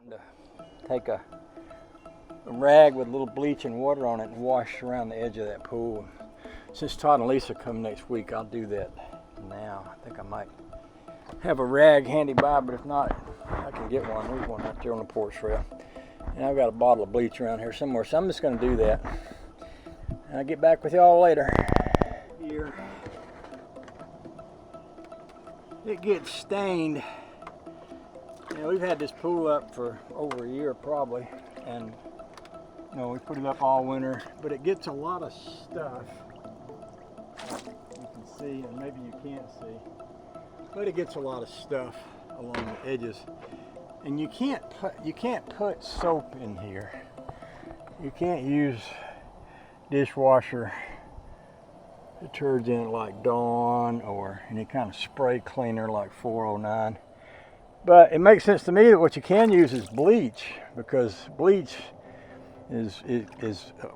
wanting to take a rag with a little bleach and water on it and wash around the edge of that pool. Since Todd and Lisa come next week, I'll do that now. I think I might have a rag handy by, but if not, I can get one. There's one right there on the porch rail. And I've got a bottle of bleach around here somewhere, so I'm just going to do that. And I'll get back with y'all later. Here, it gets stained. You know, we've had this pool up for over a year probably, and you know, we put it up all winter, but it gets a lot of stuff. You can see, and maybe you can't see, but it gets a lot of stuff along the edges. And you can't put soap in here. You can't use dishwasher detergent like Dawn or any kind of spray cleaner like 409. But it makes sense to me that what you can use is bleach, because bleach is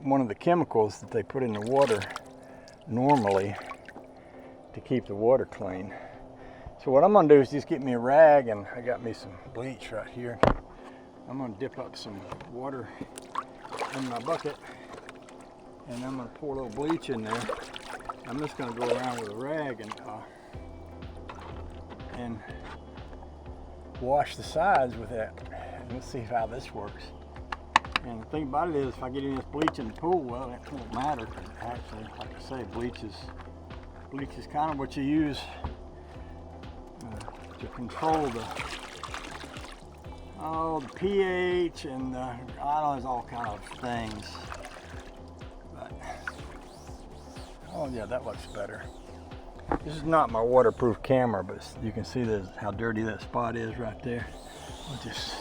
one of the chemicals that they put in the water normally to keep the water clean. So what I'm going to do is just get me a rag, and I got me some bleach right here. I'm going to dip up some water in my bucket, and I'm going to pour a little bleach in there. I'm just going to go around with a rag and wash the sides with that. And let's see how this works. And the thing about it is, if I get any of this bleach in the pool, well, it won't matter, because actually, like I say, bleach is kind of what you use to control the pH and I don't know, there's all kind of things. But oh yeah, that looks better. This is not my waterproof camera, but you can see how dirty that spot is right there. I'll just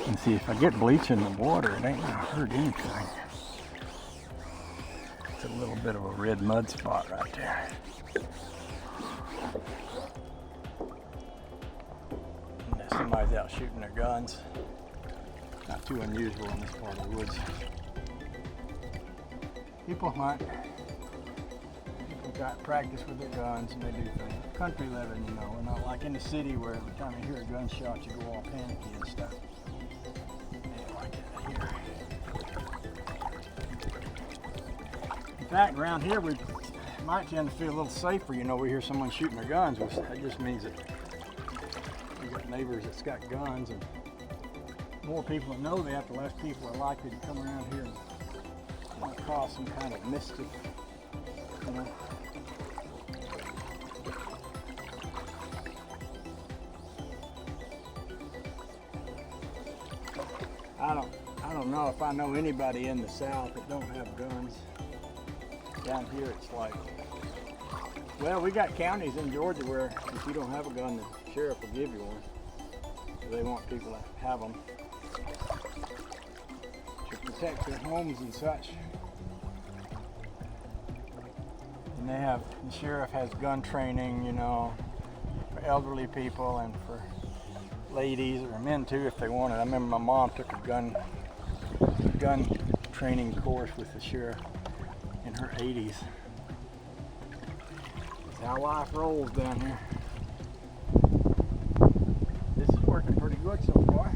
and see if I get bleach in the water, it ain't gonna hurt anything. It's a little bit of a red mud spot right there. And somebody's out shooting their guns. Not too unusual in this part of the woods. People hunt. People got practice with their guns and they do things. Country living, you know, we're not like in the city where every time you hear a gunshot you go all panicky and stuff. They like it here. In fact, around here we might tend to feel a little safer. You know, we hear someone shooting their guns. That just means that we got neighbors that's got guns, and more people that know that, the less people are likely to come around here and cause some kind of mischief. You know. I don't know if I know anybody in the South that don't have guns. Down here it's like, well, we got counties in Georgia where if you don't have a gun, the sheriff will give you one. They want people to have them to protect their homes and such. And the sheriff has gun training, you know, for elderly people and for ladies or men too if they want it. I remember my mom took a gun training course with the sheriff in her 80s. That's how life rolls down here. This is working pretty good so far.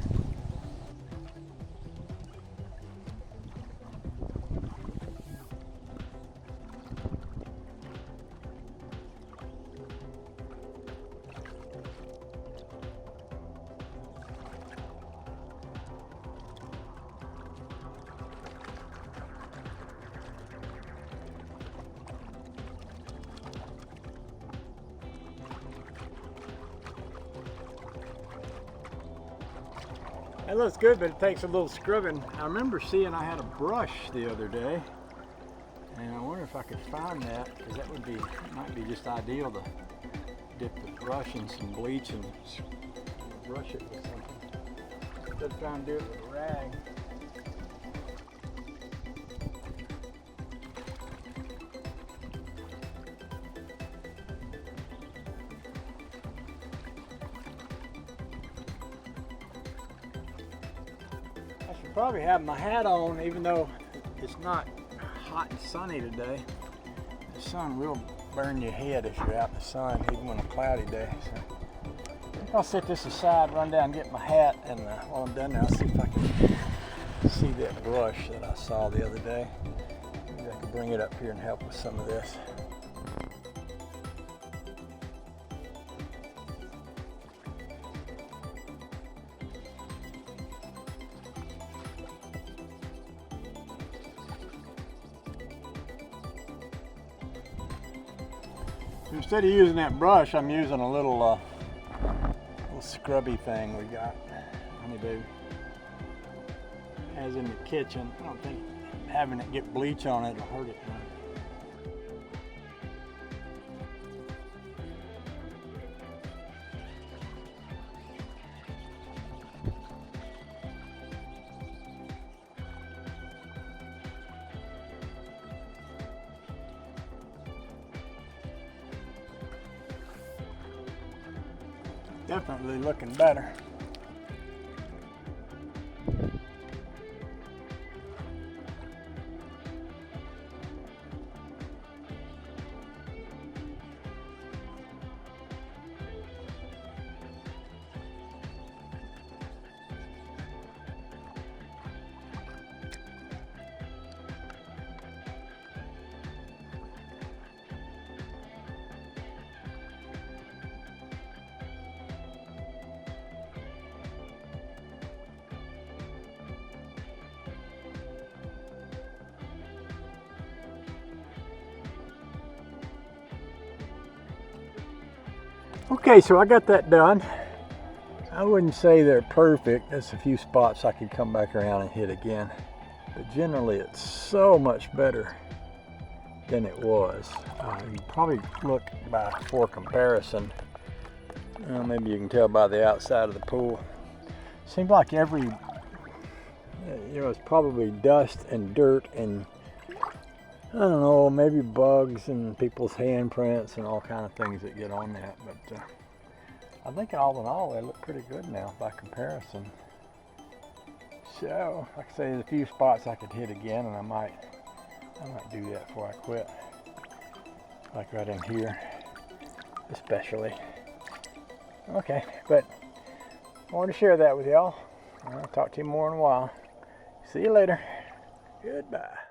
That looks good, but it takes a little scrubbing. I remember seeing I had a brush the other day, and I wonder if I could find that, because that might be just ideal to dip the brush in some bleach and brush it with something. Instead of trying to do it with a rag. Probably have my hat on, even though it's not hot and sunny today. The sun will burn your head if you're out in the sun, even on a cloudy day. So I think I'll set this aside, run down, get my hat, and while I'm done there, I'll see if I can see that brush that I saw the other day. Maybe I could bring it up here and help with some of this. Instead of using that brush, I'm using a little scrubby thing we got. Honey Baby has in the kitchen. I don't think having it get bleach on it will hurt it none. Definitely looking better. Okay, so I got that done. I wouldn't say they're perfect. There's a few spots I could come back around and hit again. But generally it's so much better than it was. You can probably look for comparison. Maybe you can tell by the outside of the pool. Seems like every, it's probably dust and dirt and I don't know, maybe bugs and people's handprints and all kind of things that get on that, but I think all in all they look pretty good now by comparison. So, like I say, there's a few spots I could hit again, and I might do that before I quit. Like right in here, especially. Okay, but I wanted to share that with y'all. I'll talk to you more in a while. See you later. Goodbye.